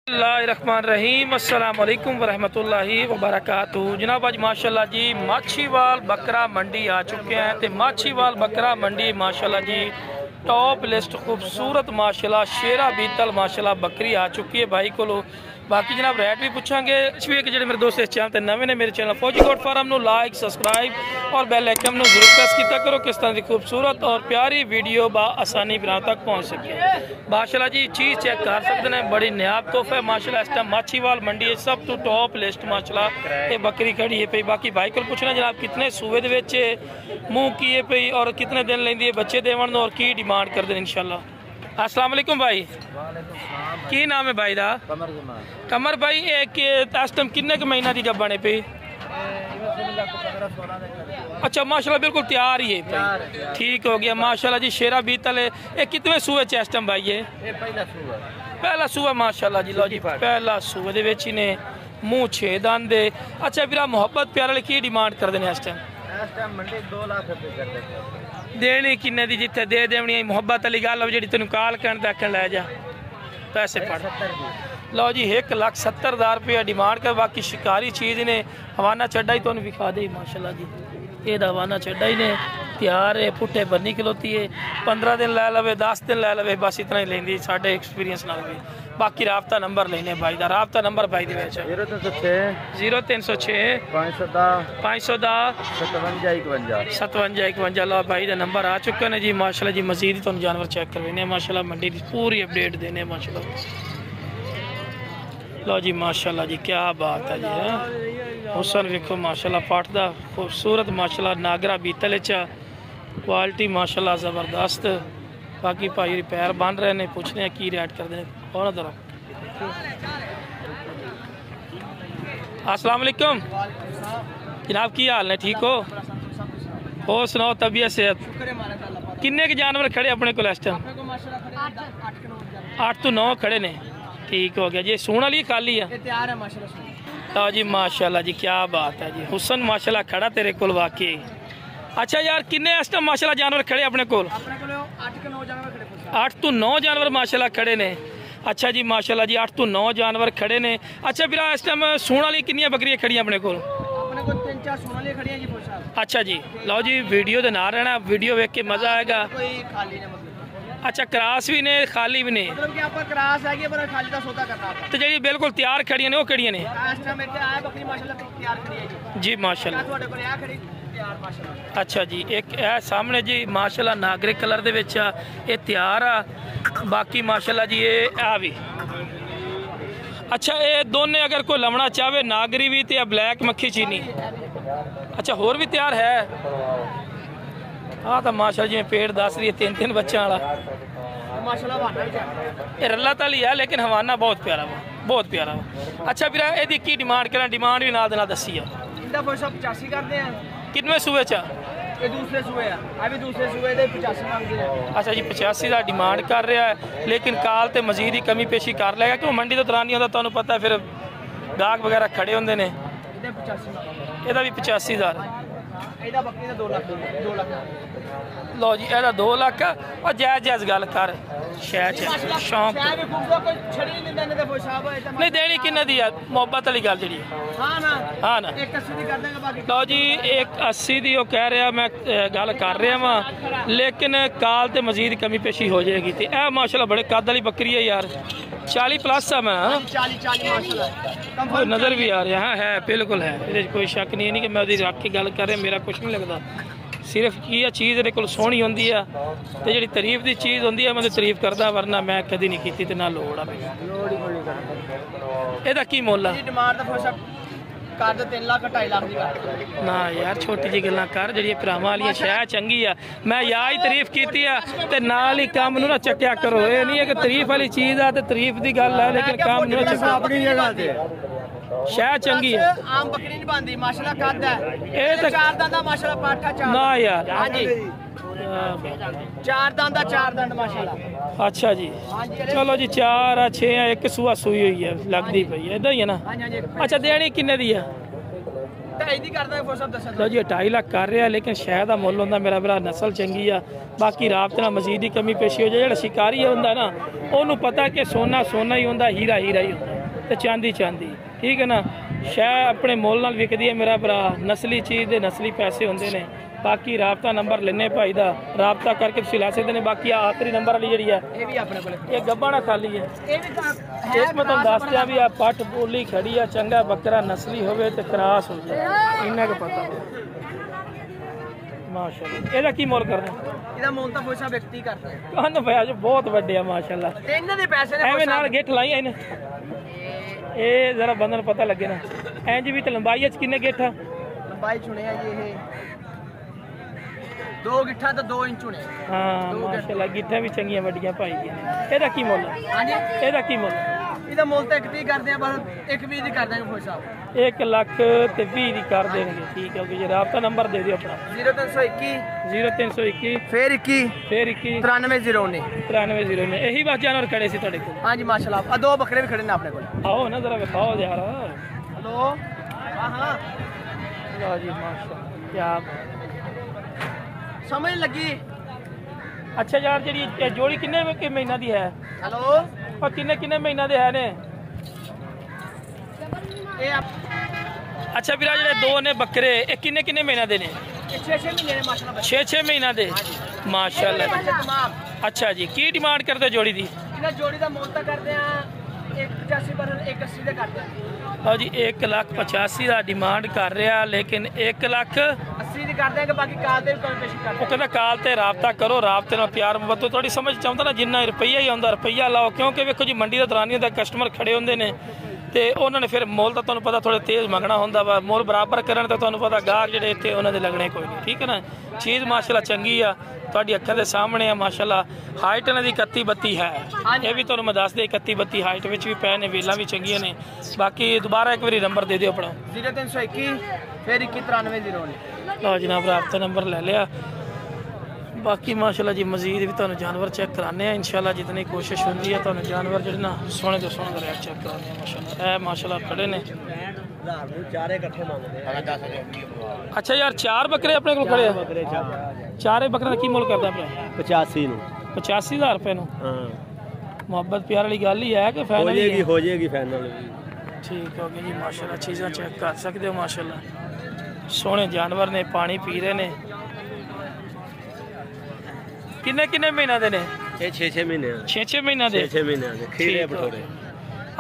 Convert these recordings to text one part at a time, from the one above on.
रहीम अस्सलाम वालेकुम वरहमतुल्लाहि वबरकातुहू। जनाब आज माशाल्लाह जी माछीवाल बकरा मंडी आ चुके हैं तो माछीवाल बकरा मंडी माशाल्लाह जी टॉप लिस्ट खूबसूरत माशाल्लाह शेरा बीतल माशाल्लाह बकरी आ चुकी है भाई को। बाकी जनाब रेट भी पूछांगे। कि जो मेरे दोस्त इस चैनल पर नवे ने मेरे चैनल फौजी कोट फार्म को लाइक सब्सक्राइब और बैल आइकन में जरूर प्रेस किया करो किस तरह की खूबसूरत और प्यारी वीडियो आसानी बना तक पहुँच सके। माशाल्लाह जी चीज़ चेक कर सकते हैं, बड़ी नायाब तोहफा है माशाल्लाह। इस टाइम माछीवाल मंडी सब तो टॉप लिस्ट माशाल्लाह ये बकरी खड़ी है पी। बाकी भाई को पूछना जनाब कितने सूबे के मुँह की है पी और कितने दिन लेंदी है बच्चे देवन और की डिमांड करते हैं इंशाल्लाह। अस्सलाम वालेकुम भाई, की नाम है भाई दा? कमर भाई एक इस टाइम किन्ने के महीना की गब्बन है पे? अच्छा माशाल्लाह बिल्कुल तैयार ही है, ठीक हो गया माशाल्लाह जी। शेरा बीतल है ये कितने सूबे च इस टाइम भाई है? पहला सूबा माशाल्लाह जी। लो जी पहला सूबे दे विच ही ने मुँह 6 दंद है। अच्छा फिर मुहब्बत प्यार वाले की डिमांड करते हैं इस टाइम? मंडी 2 लाख रुपए कर देते देनी किन्ने दी जिथे दे देनी मुहब्बत वाली गल जी तेन कॉल कर आखन लै जा पैसे पड़। लो जी 1,70,000 रुपया डिमांड कर। बाकी शिकारी चीज़ ने हवाना चड्डा ही तुम विखा दे माशाल्लाह जी। ये हवाना चड्डा ही ने तैयार है, पुट्ठे बन्नी खलोती है, 15 दिन लै लवे 10 दिन लै लवे बस इतना ही लेंदी साढ़े एक्सपीरियंस नाल भी। बाकी राबता नंबर लेने भाई का राबता नंबर भाई दे 0306 510 57 51। लो भाई का नंबर आ चुका है जी माशाल्लाह जी। मजीद तुम जानवर चेक करवाने माशाल्लाह मंडी की पूरी अपडेट देने माशाल्लाह। लो जी माशाल्लाह जी क्या बात है जी। हुसन वेखो माशाल्लाह पाठ का खूबसूरत माशाल्लाह नागरा बीतल क्वालिटी माशाल्लाह ज़बरदस्त। बाकी भाई पैर बन रहे हैं, पूछने हैं की रेट करते हैं कौन दर। अस्सलाम वालेकुम जनाब, की हाल ने? ठीक हो सुनाओ तबीयत सेहत? किन्ने के जानवर खड़े अपने को इस टाइम? 8 तो 9 खड़े ने, ठीक हो गया जी। सूण वाली खाली है? हाँ जी माशाल्लाह जी क्या बात है जी। हुसन माशाल्लाह खड़ा तेरे को वाकई। अच्छा यार किन्ने इस टाइम माशाल्लाह जानवर खड़े अपने को? 8 तो 9 जानवर माशाल्लाह खड़े ने। अच्छा जी माशाल्लाह जी 8 तो 9 जानवर खड़े ने। अच्छा फिर इस टाइम सूण वाली कितनी बकरियां खड़ी अपने को? 3-4 सूण वाली खड़ी हैं जी। अच्छा जी लो जी वीडियो के ना रहना, वीडियो देख के मजा आएगा। अच्छा क्रास भी ने खाली भी ने? मतलब कि आपका क्रास है कि पर खाली का सौदा करना है। तो जी बिल्कुल तैयार खड़ियां ने वो खड़ियां ने? इस टाइम मेरे आया बकरी माशाल्लाह तैयार खड़ी है जी माशाल्लाह। ਤੁਹਾਡੇ ਕੋਲ ਆ खड़ी तैयार माशाल्लाह। अच्छा जी एक ए सामने जी माशाल्लाह नागरिक कलर दे विच ये तैयार आ। बाकी माशाल्लाह जी ये आ भी। अच्छा ये दोने अगर कोई लवना चाहे नागरी भी तो ब्लैक मक्खी चीनी। अच्छा होर भी तैयार है? हाँ तो माशाल्लाह जी पेड़ दस रही है 3-3 बच्चों वाला माशाल्लाह। ये रला तली है लेकिन हवाना बहुत प्यारा वा, बहुत प्यारा वा। अच्छा फिर यदि की डिमांड करें? डिमांड भी नाल दसी है। 85 करते हैं। कितने सूबे चा? ये दूसरे सूबे है, अभी दूसरे सूबे दे 85 मांगते हैं। अच्छा जी 85 का डिमांड कर रहा है लेकिन काल तो मजीद ही कमी पेशी कर लेगा क्यों मंडी तो दौरान नहीं होता तुहानू पता है, फिर गाहक वगैरह खड़े होंगे ने। ਇਹਦਾ भी 85,000। लो जी ਇਹਦਾ 2 लाख और जायज़ जायज़ गल कर शहर शौक नहीं देनी किन्ने दी है मुहब्बत वाली गल जी। हाँ ना लो जी 180 की कह रहा मैं गल कर रहा वहाँ लेकिन काल तो मजीद कमी पेशी हो जाएगी। तो यह माशाल्लाह बड़े कद वाली बकरी है यार, 40 प्लस है। मैं 40 नज़र भी आ रहा है बिल्कुल है, ये कोई शक नहीं कि मैं रख के गल कर रहा, मेरा कुछ नहीं लगता। सिर्फ की चीज़ मेरे को सोहनी होंगी है तो जी तारीफ की चीज़ होंगी है मैं तारीफ करता, वरना मैं कभी नहीं की ना लोड़ है। ਇਹਦਾ की मुल है? कर 3 लाख 2.5 लाख ना यार छोटी जी गल्लां कर जी भरावां वाली शह चंगी आ। मैं या ही तारीफ की ते नाल ही काम नूं ना चक्या करो। ये नहीं है कि तारीफ वाली चीज़ आ ते तारीफ की गल है लेकिन काम नूं चक्या अपनी जगह ते शह चंगी है। आम बकरी नहीं बनती माशाल्लाह कद है ये तो 4 दंदा माशाल्लाह पाठा 4 ना यार। हां जी 4 दंद माशाल्लाह। अच्छा जी चलो जी 4 6 एक सूआ सूई हुई है लगती पई है इदा ही है ना? अच्छा देनी किन्ने दी है? 2.5 जी 2.5 लाख कर रहा लेकिन शह का मुल होंगे मेरा भरा नस्ल चंगी आ। बाकी राबते ना मजीद ही कमी पेशी हो जाए। जो शिकारी होंगे ना उन्होंने पता कि सोना सोना ही होंगे, हीरा हीरा ही होंगे। ਤੇ ਚਾਂਦੀ ਚਾਂਦੀ, ਠੀਕ ਹੈ ਨਾ। ਸ਼ੈ ਆਪਣੇ ਮੁੱਲ ਨਾਲ ਵਿਕਦੀ ਹੈ ਮੇਰਾ ਭਰਾ, ਨਸਲੀ ਚੀਜ਼ ਦੇ ਨਸਲੀ ਪੈਸੇ ਹੁੰਦੇ ਨੇ। ਬਾਕੀ ਰਾਬਤਾ ਨੰਬਰ ਲੈਣੇ ਭਾਈ ਦਾ, ਰਾਬਤਾ ਕਰਕੇ ਤੁਸੀਂ ਲੈ ਸਕਦੇ ਨੇ। ਬਾਕੀ ਆਖਰੀ ਨੰਬਰ ਵਾਲੀ ਜਿਹੜੀ ਹੈ ਇਹ ਵੀ ਆਪਣੇ ਕੋਲ ਇਹ ਗੱਭਾ ਨਾ ਖਾਲੀ ਹੈ। ਇਹ ਵੀ ਤਾਂ ਇੱਕ ਮੈਂ ਤੁਹਾਨੂੰ ਦੱਸ ਦਿਆਂ ਵੀ ਆ ਪੱਠ ਬੋਲੀ ਖੜੀ ਆ, ਚੰਗਾ ਬੱਕਰਾ ਨਸਲੀ ਹੋਵੇ ਤੇ ਕਰਾਸ ਹੋ ਜਾਏ, ਇੰਨਾ ਕੁ ਪਤਾ ਮਾਸ਼ਾਅੱਲਾ। ਇਹਦਾ ਕੀ ਮੁੱਲ ਕਰਦਾ? ਇਹਦਾ ਮੁੱਲ ਤਾਂ ਫੋਸ਼ਾ ਵਿਅਕਤੀ ਕਰਦਾ ਹੈ। ਕੰਨ ਪਿਆ ਜੋ ਬਹੁਤ ਵੱਡੇ ਆ ਮਾਸ਼ਾਅੱਲਾ। ਤੇ ਇਹਨਾਂ ਦੇ ਪੈਸੇ ਨੇ ਐਵੇਂ ਨਾਲ ਗਿੱਠ ਲਾਈ ਇਹਨੇ, ਇਹ ਜ਼ਰਾ ਬੰਦੇ ਨੂੰ ਪਤਾ ਲੱਗੇ ਨਾ। ਇੰਜ ਵੀ ਤੇ ਲੰਬਾਈ ਚ ਕਿੰਨੇ ਗਿੱਠ ਆ? ਲੰਬਾਈ ਚੁਣਿਆ ਜੀ ਇਹ 2 ਗਿੱਠਾਂ ਤੇ 2 ਇੰਚ ਚੁਣੇ। ਹਾਂ ਮਾਸ਼ਾਅੱਲਾ, ਗਿੱਠਾਂ ਵੀ ਚੰਗੀਆਂ ਵੱਡੀਆਂ ਪਾਈ ਗਈਆਂ ਨੇ। ਇਹਦਾ ਕੀ ਮੁੱਲ? ਹਾਂਜੀ ਇਹਦਾ ਕੀ ਮੁੱਲ? ਇਹਦਾ ਮੁੱਲ ਤਾਂ 1 ਕਰਦੇ ਆ, ਬਸ 1 ਦੀ ਕਰ ਦਾਂਗੇ ਫੋਸ਼ਾ। 1 ਲੱਖ ਤੇ 20 ਦੀ ਕਰ ਦੇਣਗੇ, ਠੀਕ ਹੈ ਜੀ। ਰਾਬਤਾ ਨੰਬਰ ਦੇ ਦਿਓ ਆਪਣਾ। 0321 0321 ਫਿਰ 21 ਫਿਰ 21 9309। 9309 ਨੇ। ਇਹੀ ਬਸ ਜਾਨਵਰ ਖੜੇ ਸੀ ਤੁਹਾਡੇ ਕੋਲ? ਹਾਂਜੀ ਮਾਸ਼ਾਅੱਲਾ, ਆ 2 ਬੱਕਰੇ ਵੀ ਖੜੇ ਨੇ ਆਪਣੇ ਕੋਲ। ਆਓ ਨਾ ਜ਼ਰਾ ਵਿਖਾਓ ਯਾਰ। ਹਲੋ ਹਾਂ ਹਾਂ ਲਓ ਜੀ ਮਾਸ਼ਾਅੱਲਾ, ਕਿਆ ਸਮਝ ਲੱਗੀ। ਅੱਛਾ ਯਾਰ, ਜਿਹੜੀ ਇਹ ਜੋੜੀ ਕਿੰਨੇ ਮਹੀਨਾ ਦੀ ਹੈ? ਹਲੋ ਉਹ ਕਿੰਨੇ ਮਹੀਨਾ ਦੇ ਹੈ ਨੇ? ਇਹ ਅੱਛਾ ਵੀਰਾ, ਜਿਹੜੇ 2 ਨੇ ਬੱਕਰੇ ਇਹ ਕਿੰਨੇ ਮਹੀਨਾ ਦੇ ਨੇ? 6 ਮਹੀਨੇ ਨੇ ਮਾਸ਼ਾਅੱਲਾ। 6 ਮਹੀਨਾ ਦੇ ਮਾਸ਼ਾਅੱਲਾ। ਅੱਛਾ ਜੀ, ਕੀ ਡਿਮਾਂਡ ਕਰਦੇ ਜੋੜੀ ਦੀ? ਇਹਨਾਂ ਜੋੜੀ ਦਾ ਮੁੱਲ ਤਾਂ ਕਰਦੇ ਆ 185 ਪਰ 180 ਦਾ ਕਰਦੇ ਆ। ਲਓ ਜੀ 1,85,000 ਦਾ ਡਿਮਾਂਡ ਕਰ ਰਿਹਾ, ਲੇਕਿਨ 1,80,000 ਦੀ ਕਰਦੇ ਆ ਕਿ ਬਾਕੀ ਕਾਲ ਦੇ ਕੋਈ ਪੇਸ਼ ਕਰਦੇ। ਉਹ ਕਹਿੰਦਾ ਕਾਲ ਤੇ ਰਾਬਤਾ ਕਰੋ, ਰਾਬਤੇ ਨਾਲ ਪਿਆਰ ਮੁਹੱਬਤ ਤੁਹਾਡੀ ਸਮਝ ਚਾਹੁੰਦਾ ਨਾ। ਜਿੰਨਾ ਰੁਪਈਆ ਹੀ ਆਉਂਦਾ ਰੁਪਈਆ ਲਾਓ, ਕਿਉਂਕਿ ਵੇਖੋ ਜੀ ਮੰਡੀ ਦਾ ਦੌਰਾਨੀਆਂ ਦਾ ਕਸਟਮਰ ਖੜੇ ਹੁੰਦੇ ਨੇ ਤੇ ਉਹਨਾਂ ਨੇ ਫਿਰ ਮੁੱਲ ਤਾਂ ਤੁਹਾਨੂੰ ਪਤਾ ਥੋੜੇ ਤੇਜ਼ ਮੰਗਣਾ ਹੁੰਦਾ ਵਾ। ਮੁੱਲ ਬਰਾਬਰ ਕਰਨ ਤੇ ਤੁਹਾਨੂੰ ਪਤਾ ਗਾਹਕ ਜਿਹੜੇ ਇੱਥੇ ਉਹਨਾਂ ਦੇ ਲੱਗਣੇ ਕੋਈ ਨਹੀਂ, ਠੀਕ ਹੈ ਨਾ। ਚੀਜ਼ ਮਾਸ਼ਾਅੱਲਾ ਚੰਗੀ ਆ, ਤੁਹਾਡੀ ਅੱਖਾਂ ਦੇ ਸਾਹਮਣੇ ਆ ਮਾਸ਼ਾਅੱਲਾ। ਹਾਈਟ ਇਹਨਾਂ ਦੀ 31-32 ਹੈ, ਇਹ ਵੀ ਤੁਹਾਨੂੰ ਮੈਂ ਦੱਸ ਦੇ। 31-32 ਹਾਈਟ ਵਿੱਚ ਵੀ ਪਏ ਨੇ, ਵੇਲਾਂ ਵੀ ਚੰਗੀਆਂ ਨੇ। ਬਾਕੀ ਦੁਬਾਰਾ ਇੱਕ ਵਾਰੀ ਨੰਬਰ ਦੇ ਦਿਓ ਆਪਣਾ। 0321 ਫਿਰ 919309। ਲਓ ਜਨਾਬ, ਰਾਬਤਾ ਨੰਬਰ ਲੈ ਲਿਆ। ਬਾਕੀ ਮਾਸ਼ਾਅੱਲਾ ਜੀ ਮਜ਼ੀਦ ਵੀ ਤੁਹਾਨੂੰ ਜਾਨਵਰ ਚੈੱਕ ਕਰਾਣੇ ਆ ਇੰਸ਼ਾਅੱਲਾ, ਜਿਤਨੀ ਕੋਸ਼ਿਸ਼ ਹੁੰਦੀ ਹੈ ਤੁਹਾਨੂੰ ਜਾਨਵਰ ਜਿਹੜੇ ਨਾ ਸੋਹਣੇ ਤੋਂ ਸੋਹਣੇ ਰੇਟ ਚੈੱਕ ਕਰਾਣੇ ਆ ਮਾਸ਼ਾਅੱਲਾ। ਇਹ ਮਾਸ਼ਾਅੱਲਾ ਖੜੇ ਨੇ। ਚਾਰੇ ਇਕੱਠੇ ਮੰਗਦੇ ਆ। ਅੱਛਾ ਯਾਰ, 4 ਬੱਕਰੇ ਆਪਣੇ ਕੋਲ ਖੜੇ ਆ? ਚਾਰੇ ਬੱਕਰੇ ਦਾ ਕੀ ਮੁੱਲ ਕਰਦਾ ਪਿਆ? 85 ਨੂੰ। 85,000 ਰੁਪਏ ਨੂੰ? ਹਾਂ, ਮੁਹੱਬਤ ਪਿਆਰ ਵਾਲੀ ਗੱਲ ਹੀ ਹੈ ਕਿ ਫਾਈਨਲ ਹੀ ਹੈ? ਹੋ ਜਾਏਗੀ ਫਾਈਨਲ। ਠੀਕ ਹੋ ਗਈ ਜੀ ਮਾਸ਼ਾਅੱਲਾ, ਚੀਜ਼ਾਂ ਚੈੱਕ ਕਰ ਸਕਦੇ ਹੋ ਮਾਸ਼ਾਅੱਲਾ। ਸੋਹਣੇ ਜਾਨਵਰ ਨੇ, ਪਾਣੀ ਪੀ ਰਹੇ ਨੇ। ਕਿੰਨੇ ਮਹੀਨਾ ਦੇ ਨੇ ਇਹ? 6 ਮਹੀਨੇ। 6 ਮਹੀਨਾ ਦੇ? 6 ਮਹੀਨੇ ਦੇ ਖੀਰੇ ਬਟੋਰੇ।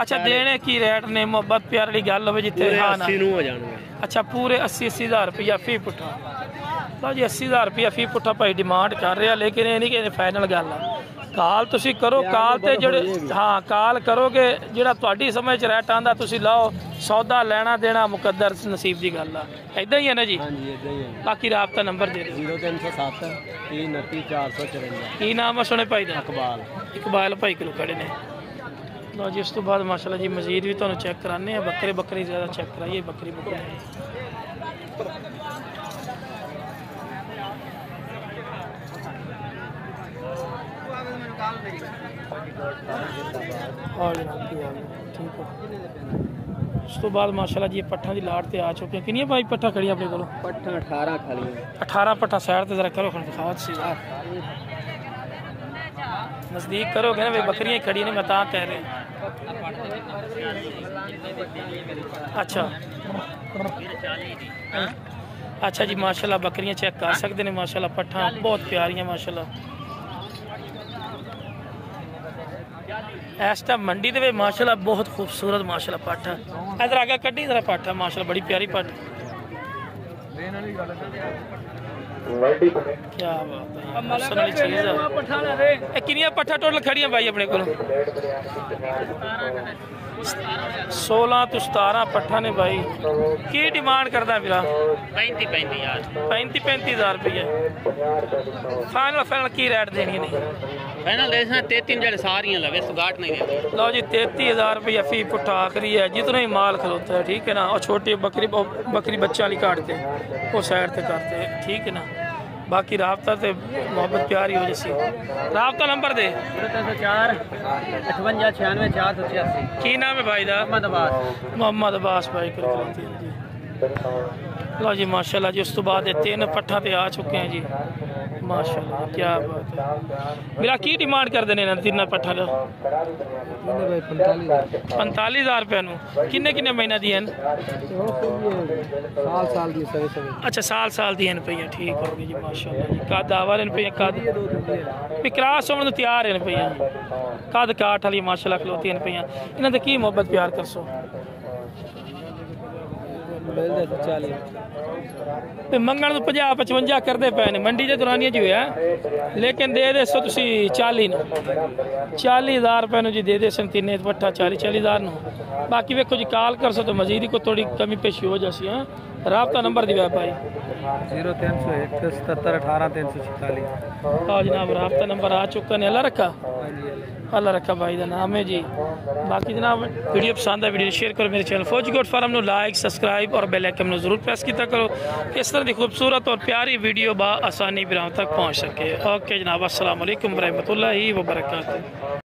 ਅੱਛਾ, ਦੇਣੇ ਕੀ ਰੇਟ ਨੇ? ਮੁਹੱਬਤ ਪਿਆਰ ਵਾਲੀ ਗੱਲ ਹੋਵੇ ਜਿੱਥੇ ਹਾਂ ਨਾ। 80 ਨੂੰ ਹੋ ਜਾਣਗੇ। ਅੱਛਾ, ਪੂਰੇ 80,000 ਰੁਪਇਆ ਫੀ ਪੁੱਠਾ। ਲਓ ਜੀ 80,000 ਰੁਪਇਆ ਫੀ ਪੁੱਠਾ ਭਾਈ ਡਿਮਾਂਡ ਕਰ ਰਿਹਾ, ਲੇਕਿਨ ਇਹ ਨਹੀਂ ਕਿ ਫਾਈਨਲ ਗੱਲ ਆ। ਕਾਲ ਤੁਸੀਂ ਕਰੋ, ਕਾਲ ਤੇ ਜਿਹੜੇ ਹਾਂ ਕਾਲ ਕਰੋਗੇ, ਜਿਹੜਾ ਤੁਹਾਡੀ ਸਮਝ ਚ ਰੇਟ ਆਂਦਾ ਤੁਸੀਂ ਲਾਓ। ਸੌਦਾ ਲੈਣਾ ਦੇਣਾ ਮੁਕੱਦਰ ਨਸੀਬ ਦੀ ਗੱਲ ਆ, ਇਦਾਂ ਹੀ ਹੈ ਨਾ ਜੀ? ਹਾਂਜੀ ਇਦਾਂ ਹੀ ਹੈ। ਬਾਕੀ ਰਾਬਤਾ ਨੰਬਰ ਦੇ ਦਿਓ। 0307 329 454। ਕੀ ਨਾਮ ਆ ਸੋਹਣੇ ਭਾਈ ਦਾ? ਇਕਬਾਲ ਭਾਈ ਕੋਲ ਖੜੇ ਨੇ। ਲਓ ਜੀ, ਉਸ ਤੋਂ ਬਾਅਦ ਮਾਸ਼ਾਅੱਲਾ ਜੀ ਮਜ਼ੀਦ ਵੀ ਤੁਹਾਨੂੰ ਚੈੱਕ ਕਰਾਣੇ ਆ। ਬੱਕਰੇ ਜ਼ਿਆਦਾ ਚੈੱਕ ਕਰਾਈਏ। ਬੱਕਰੀ ਠੀਕ ਹੈ। ਉਸ ਤੋਂ ਬਾਅਦ ਮਾਸ਼ਾਅੱਲਾ ਜੀ ਪੱਠਾਂ ਦੀ ਲਾਟ ਤੇ ਆ ਚੁੱਕੇ। ਕਿੰਨੀਆਂ ਭਾਈ ਪੱਠਾਂ ਖੜੀਆਂ ਆਪਣੇ ਕੋਲ? ਪੱਠਾਂ 18 ਖਾਲੀਆਂ। 18 ਪੱਠਾਂ ਸਾਈਡ ਤੇ ਜ਼ਰਾ ਕਰੋ, ਦਿਖਾਓ ਤੁਸੀਂ ਨਜ਼ਦੀਕ ਕਰੋਗੇ ਨਾ, ਵੇ ਬੱਕਰੀਆਂ ਖੜੀਆਂ ਨੇ, ਮੈਂ ਤਾਂ ਕਹਿ ਰਿਹਾ। ਅੱਛਾ ਜੀ ਮਾਸ਼ਾਅੱਲਾ, ਬੱਕਰੀਆਂ ਚੈੱਕ ਕਰ ਸਕਦੇ ਨੇ ਮਾਸ਼ਾਅੱਲਾ। ਪੱਠਾਂ ਬਹੁਤ ਪਿਆਰੀਆਂ ਮਾਸ਼ਾਅੱਲਾ। ਇਸ ਟਾਈਮ ਮੰਡੀ ਦੇ ਵਿੱਚ ਮਾਸ਼ਾਅੱਲਾ ਬਹੁਤ ਖੂਬਸੂਰਤ ਮਾਸ਼ਾਅੱਲਾ ਪੱਠ ਹੈ। ਇਧਰ ਆ ਗਿਆ ਕੱਢੀ ਜ਼ਰਾ ਪੱਠ ਹੈ ਮਾਸ਼ਾਅੱਲਾ, ਬੜੀ ਪਿਆਰੀ ਪੱਠ। क्या बात है। कितनी पट्ठा टोटल खड़ियां भाई अपने को? 16 तो 17 पट्ठा ने भाई। की डिमांड करदा मेरा? 35,000 रुपये। फाइनल की रेट देनी नहीं? फाइनल दे 33 जड़े सारियां लगे, सुगाट नहीं देते। लो जी 33,000 रुपया फी पुट्ठा आखरी है, जितना ही माल खलोता है, ठीक है ना। और छोटी बकरी बच्चा वाली काटते वो साइड से करते, ठीक है ना। बाकी राबता से मोहब्बत प्यारी हो जैसी। राबता नंबर दे। 0304 58 96 486। की नाम है भाई दा? मोहम्मद अब्बास भाई कर जी। लो जी माशाल्लाह जी। उस तो बाद 3 पट्ठा ते आ चुके हैं जी माशाल्लाह क्या बात है। मेरा की डिमांड कर देने तीन पट्ठा का 45,000 रुपये किन्ने किन्ने महीना दिए साल दी सवे अच्छा साल दिए पे ठीक हो गई जी माशाल्लाह जी कद आवार पे कद भी क्रॉस होने तो तैयार है पे कद काठ वाली माशाल्लाह खलोती पे इन्हों की मोहब्बत प्यार कर सो मंगण तो 50-55 करते पे ने मंडी के दौरानिया जी है लेकिन दे सो तुम 40,000 रुपये जी दे सन तीन पट्ठा 40,000 बाकी वेखो जी कॉल कर सो तो मजीद ही को थोड़ी कमी पेशी हो जासी। हाँ राबता नंबर दिया भाई 0301 हाँ जनाब राबता नंबर आ चुका ने अल्लाह रखा भाई का नाम है जी। बाकी जनाब वीडियो पसंद है वीडियो शेयर करो मेरे चैनल फौजी गोट फार्म में लाइक सब्सक्राइब और बेल आइकन में जरूर प्रेस किया करो इस तरह की खूबसूरत और प्यारी वीडियो बा आसानी बिराम तक पहुँच सके। ओके जनाब अस्सलाम वालेकुम रहमतुल्लाहि व बरकातहू।